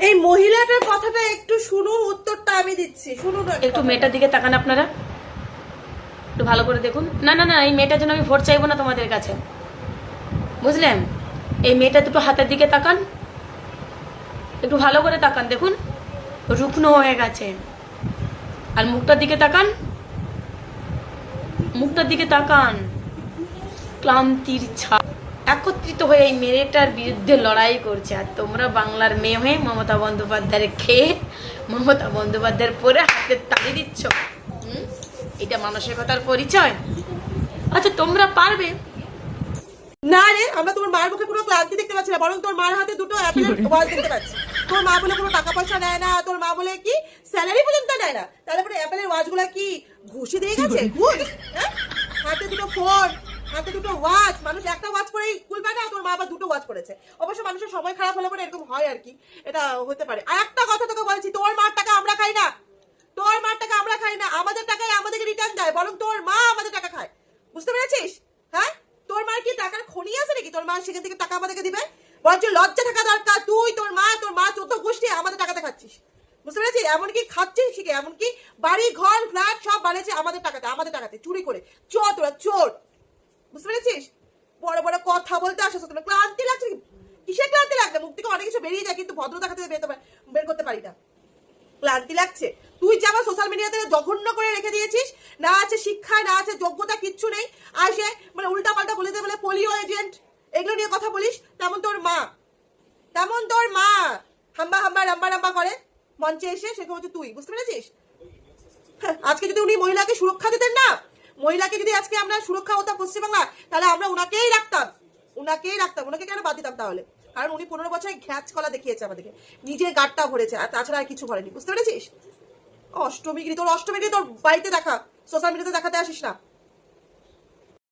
এই মহিলাটার কথাটা একটু শুনুন, উত্তরটা আমি দিচ্ছি, শুনুন। একটু মেয়েটার দিকে তাকান আপনারা, একটু ভালো করে দেখুন। না না না, এই মেয়েটার জন্য আমি ভোট চাইবো না তোমাদের কাছে, বুঝলেন? এই মেয়েটা দুটো হাতের দিকে তাকান, একটু ভালো করে তাকান, দেখুন রুগ্ন হয়ে গেছে। আর মুখটার দিকে তাকান, মুখটার দিকে তাকান, ক্লান্তির ছাপ। একত্রিত হয়ে এই মেয়েটার বিরুদ্ধে লড়াই করছে, আর তোমরা বাংলার মেয়ে হয়ে মমতা বন্দ্যোপাধ্যায়ের খেয়ে মমতা বন্দ্যোপাধ্যায়ের পরে হাতের তালি দিচ্ছ। এটা মানসিকতার পরিচয়? আচ্ছা তোমরা পারবে না রে, আমরা তোমার মায়ের মুখে কোনো ক্লান্তি দেখতে পাচ্ছি না, বরং তোর মায়ের হাতে দুটো অ্যাপেলের ওয়াচ দেখতে পাচ্ছি। তোর মা বলে কোনো টাকা পয়সা নেয় না, তোর মা বলে কি স্যালারি পর্যন্ত নেয় না, তাহলে পরে অ্যাপেলের ওয়াচ গুলা কি ঘুষি দিয়ে গেছে? ঘুষ? হ্যাঁ? হাতে দুটো ফোন, হাতে দুটো ওয়াচ, মানুষ একটা ওয়াচ পরেই কুল পায় না, তোর মা আবার দুটো ওয়াচ পরেছে। অবশ্য মানুষের সময় খারাপ হলে পরে এরকম হয় আর কি, এটা হতে পারে। আর একটা কথা তোকে বলছি, তোর মার টাকা আমরা খাই না, তোর মার টাকা আমরা খাই না, আমাদের টাকায় আমাদেরকে রিটার্ন দেয়, বরং তোর মা আমাদের টাকা খায়। বুঝতে পেরেছিস? হ্যাঁ, তোর মার কি টাকার খনি আছে নাকি তোর মা সেখান থেকে টাকা আমাদেরকে দিবে? বরঞ্চ লজ্জা থাকা দরকার, তুই তোর মা 14 গোষ্ঠী আমাদের টাকাতে খাচ্ছিস। বুঝতে পেরেছিস? এমনকি খাচ্ছিস শিখে, এমনকি বাড়ি ঘর ফ্ল্যাট সব বানিয়েছে আমাদের টাকাতে চুরি করে। চোর তোরা, চোর। বুঝতে পেরেছিস? বড় বড় কথা বলতে আসা তোর ক্লান্তি লাগছে? কিসের ক্লান্তি লাগবে? মুখ থেকে অনেক কিছু বেরিয়ে যায়, কিন্তু ভদ্রতা থেকে বের করতে পারি না। ক্লান্তি লাগছে? তুই যে আমার সোশ্যাল মিডিয়াতে জঘন্য করে রেখে দিয়েছিস, না আছে শিক্ষায়, না আছে যোগ্যতা, কিচ্ছু নেই, আসে মানে উল্টা পাল্টা বলে দেয়, বলে পোলিও এজেন্ট, এগুলো নিয়ে কথা বলিস। তেমন তোর মা হাম্বা হাম্বা রাম্বা রাম্বা করে মঞ্চে এসে, সেরকম হচ্ছে তুই। বুঝতে পেরেছিস? আজকে যদি উনি মহিলাকে সুরক্ষা দিতেন না, মহিলাকে যদি আজকে আমরা সুরক্ষা হতাম পশ্চিমবাংলা, তাহলে আমরা উনাকেই রাখতাম। ওনাকে কেন বাদ দিতাম তাহলে? কারণ উনি 15 বছরে ঘ্যাচ কলা দেখিয়েছে আমাদেরকে, নিজের গাটটা ভরেছে, আর তাছাড়া আর কিছু করেনি। বুঝতে পেরেছিস? তোর অষ্টমীগিরি তোর বাড়িতে দেখা, সোশ্যাল মিডিয়াতে দেখাতে আসিস না।